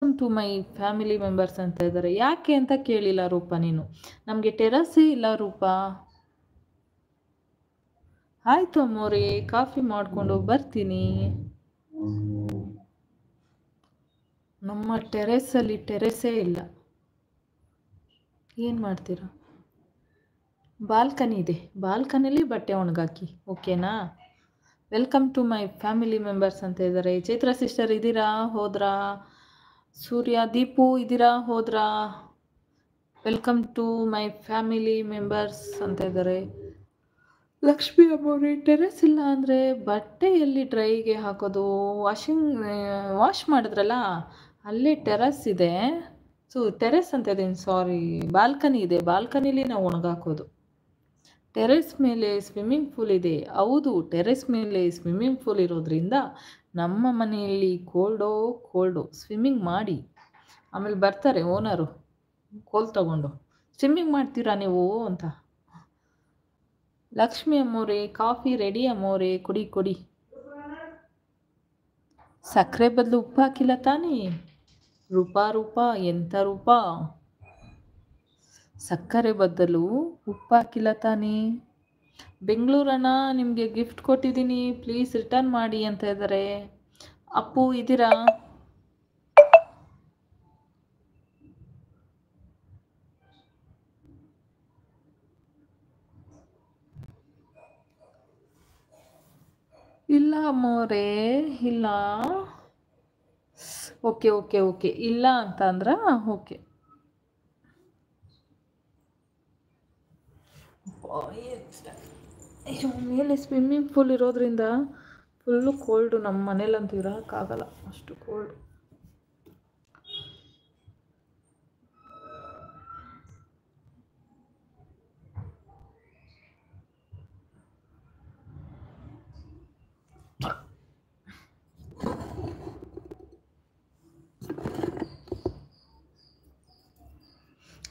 To my family members ಅಂತ ಇದ್ದಾರೆ. ಯಾಕೆ ಅಂತ ಕೇಳಿಲ್ಲ ರೂಪ ನೀನು. ನಮಗೆ ಟೆರಸ್ಸೇ ಇಲ್ಲ ರೂಪ. ಆಯಿತು ಅಮ್ಮೋರೆ, ಕಾಫಿ ಮಾಡಿಕೊಂಡು ಬರ್ತೀನಿ. ನಮ್ಮ ಟೆರೆಸ್ಸಲ್ಲಿ ಟೆರೆಸ್ಸೇ ಇಲ್ಲ. ಏನು ಮಾಡ್ತೀರಾ? ಬಾಲ್ಕನಿ ಇದೆ, ಬಾಲ್ಕನಿಲಿ ಬಟ್ಟೆ ಒಣಗಾಕಿ, ಓಕೆನಾ? Welcome to my family members ಅಂತ ಇದ್ದಾರೆ. ಚೈತ್ರ ಸಿಸ್ಟರ್ ಇದ್ದೀರಾ, ಹೋದ್ರಾ? ಸೂರ್ಯ, ದೀಪು ಇದ್ದೀರಾ, ಹೋದ್ರಾ? Welcome to my family members ಅಂತ ಇದ್ದಾರೆ. ಲಕ್ಷ್ಮಿ ಅಮ್ಮವ್ರೆ, ಟೆರೆಸ್ ಇಲ್ಲ ಅಂದರೆ ಬಟ್ಟೆ ಎಲ್ಲಿ ಡ್ರೈಗೆ ಹಾಕೋದು? ವಾಶ್ ಮಾಡಿದ್ರಲ್ಲ ಅಲ್ಲೇ ಟೆರೆಸ್ ಇದೆ. ಟೆರೆಸ್ ಅಂತ ಇದ್ದೀನಿ, ಸಾರಿ, ಬಾಲ್ಕನಿ ಇದೆ, ಬಾಲ್ಕನಿಲಿ ನಾವು ಒಣಗಾಕೋದು. ಟೆರೆಸ್ ಮೇಲೆ ಸ್ವಿಮ್ಮಿಂಗ್ ಪೂಲ್ ಇದೆ. ಹೌದು, ಟೆರೆಸ್ ಮೇಲೆ ಸ್ವಿಮ್ಮಿಂಗ್ ಪೂಲ್ ಇರೋದ್ರಿಂದ ನಮ್ಮ ಮನೆಯಲ್ಲಿ ಕೋಲ್ಡು ಸ್ವಿಮ್ಮಿಂಗ್ ಮಾಡಿ ಆಮೇಲೆ ಬರ್ತಾರೆ ಓನರು ಕೋಲ್ ತಗೊಂಡು, ಸ್ವಿಮ್ಮಿಂಗ್ ಮಾಡ್ತೀರಾ ನೀವು ಅಂತ. ಲಕ್ಷ್ಮಿ ಅಮ್ಮೋರೆ, ಕಾಫಿ ರೆಡಿ ಅಮ್ಮೋರೆ, ಕುಡಿ. ಸಕ್ಕರೆ ಬದಲು ಉಪ್ಪು ಹಾಕಿಲ್ಲ ತಾನೇ? ರೂಪ ಎಂಥ ರೂಪ? ಸಕ್ಕರೆ ಬದಲು ಉಪ್ಪು ಹಾಕಿಲ್ಲ ತಾನೇ? ಬೆಂಗಳೂರಣ್ಣ, ನಿಮಗೆ ಗಿಫ್ಟ್ ಕೊಟ್ಟಿದ್ದೀನಿ, ಪ್ಲೀಸ್ ರಿಟರ್ನ್ ಮಾಡಿ ಅಂತ ಇದ್ದಾರೆ. ಅಪ್ಪು ಇದ್ದೀರಾ? ಇಲ್ಲ ಅಮ್ಮೋರೆ, ಇಲ್ಲ. ಓಕೆ, ಇಲ್ಲ ಅಂತ ಅಂದ್ರ ಓಕೆ. ಮೇಲೆ ಸ್ವಿಮ್ಮಿಂಗ್ ಪೂಲ್ ಇರೋದ್ರಿಂದ ಫುಲ್ಲು ಕೋಲ್ಡು. ನಮ್ಮ ಮನೇಲಂತೂ ಇರೋಕ್ಕಾಗಲ್ಲ, ಅಷ್ಟು ಕೋಲ್ಡು.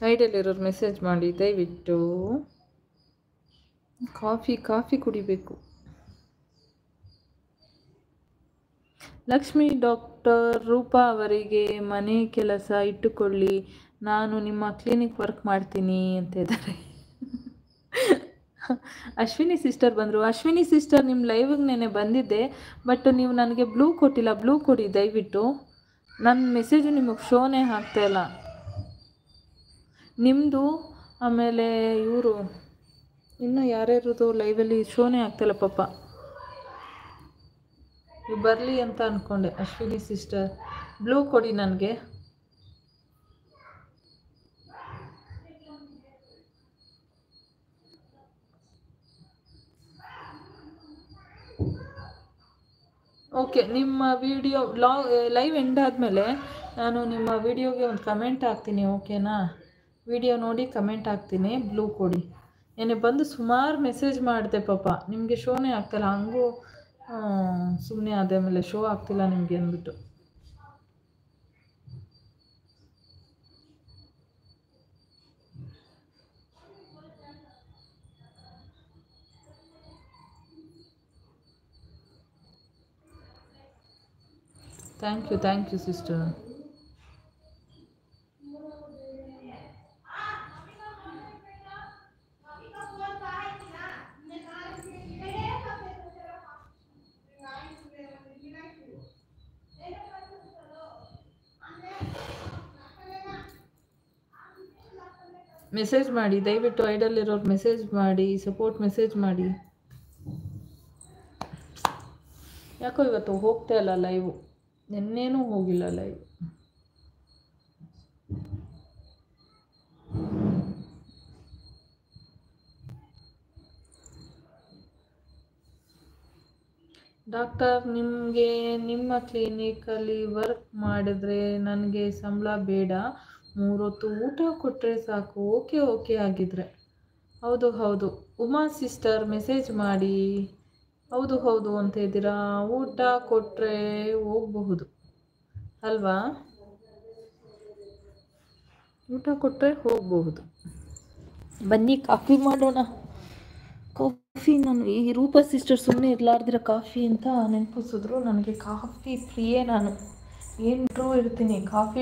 ಐಡಿಯಲ್ಲಿರೋರು ಮೆಸೇಜ್ ಮಾಡಿ ದಯವಿಟ್ಟು. ಕಾಫಿ ಕುಡಿಬೇಕು. ಲಕ್ಷ್ಮಿ, ಡಾಕ್ಟರ್ ರೂಪಾ ಅವರಿಗೆ ಮನೆ ಕೆಲಸ ಇಟ್ಟುಕೊಳ್ಳಿ, ನಾನು ನಿಮ್ಮ ಕ್ಲಿನಿಕ್ ವರ್ಕ್ ಮಾಡ್ತೀನಿ ಅಂತ ಇದ್ದಾರೆ. ಅಶ್ವಿನಿ ಸಿಸ್ಟರ್ ಬಂದರು. ಅಶ್ವಿನಿ ಸಿಸ್ಟರ್, ನಿಮ್ಮ ಲೈವಿಗೆ ನೆನೆ ಬಂದಿದ್ದೆ, ಬಟ್ ನೀವು ನನಗೆ ಬ್ಲೂ ಕೊಟ್ಟಿಲ್ಲ. ಬ್ಲೂ ಕೊಡಿ ದಯವಿಟ್ಟು. ನನ್ನ ಮೆಸೇಜು ನಿಮಗೆ ಶೋನೇ ಆಗ್ತಾಯಿಲ್ಲ ನಿಮ್ಮದು. ಆಮೇಲೆ ಇವರು ಇನ್ನೂ ಯಾರ್ಯಾರದು ಲೈವಲ್ಲಿ ಶೋನೇ ಆಗ್ತಾಯಿಲ್ಲ ಪಾಪ. ನೀವು ಬರಲಿ ಅಂತ ಅಂದ್ಕೊಂಡೆ. ಅಶ್ವಿನಿ ಸಿಸ್ಟರ್, ಬ್ಲೂ ಕೊಡಿ ನನಗೆ. ಓಕೆ, ನಿಮ್ಮ ವಿಡಿಯೋ ಲೈವ್ ಎಂಡ್ ಆದಮೇಲೆ ನಾನು ನಿಮ್ಮ ವಿಡಿಯೋಗೆ ಒಂದು ಕಮೆಂಟ್ ಹಾಕ್ತೀನಿ, ಓಕೆನಾ? ವಿಡಿಯೋ ನೋಡಿ ಕಮೆಂಟ್ ಹಾಕ್ತೀನಿ, ಬ್ಲೂ ಕೊಡಿ. ಏನೇ ಬಂದು ಸುಮಾರು ಮೆಸೇಜ್ ಮಾಡಿದೆ ಪಾಪ, ನಿಮಗೆ ಶೋನೇ ಆಗ್ತಾಯಿಲ್ಲ. ಹಂಗೂ ಸುಮ್ಮನೆ ಅದೇ ಮೇಲೆ ಶೋ ಆಗ್ತಿಲ್ಲ ನಿಮಗೆ ಅಂದ್ಬಿಟ್ಟು. Thank you sister. ಮೆಸೇಜ್ ಮಾಡಿ ದಯವಿಟ್ಟು, ಐಡಲ್ಲಿರೋರು ಮೆಸೇಜ್ ಮಾಡಿ, ಸಪೋರ್ಟ್ ಮೆಸೇಜ್ ಮಾಡಿ. ಯಾಕೋ ಇವತ್ತು ಹೋಗ್ತಾ ಇಲ್ಲ ಲೈವು, ನಿನ್ನೇನೂ ಹೋಗಿಲ್ಲ ಲೈವ್. ಡಾಕ್ಟರ್, ನಿಮಗೆ ನಿಮ್ಮ ಕ್ಲಿನಿಕಲ್ಲಿ ವರ್ಕ್ ಮಾಡಿದ್ರೆ ನನಗೆ ಸಂಬಳ ಬೇಡ, 3 ಹೊತ್ತು ಊಟ ಕೊಟ್ಟರೆ ಸಾಕು. ಓಕೆ ಆಗಿದ್ರೆ. ಹೌದು. ಉಮಾ ಸಿಸ್ಟರ್ ಮೆಸೇಜ್ ಮಾಡಿ. ಹೌದು ಅಂತ ಇದ್ದೀರಾ. ಊಟ ಕೊಟ್ಟರೆ ಹೋಗಬಹುದು ಅಲ್ವಾ? ಊಟ ಕೊಟ್ಟರೆ ಹೋಗಬಹುದು. ಬನ್ನಿ ಕಾಫಿ ಮಾಡೋಣ. ಕಾಫಿ, ನಾನು ಈ ರೂಪಾ ಸಿಸ್ಟರ್ ಸುಮ್ಮನೆ ಇರಲಾರ್ದಿರ ಕಾಫಿ ಅಂತ ನೆನಪಿಸಿದ್ರು. ನನಗೆ ಕಾಫಿ ಪ್ರಿಯೆ ನಾನು. ಏನು ಟ್ರೂ ಇರ್ತೀನಿ. ಕಾಫಿ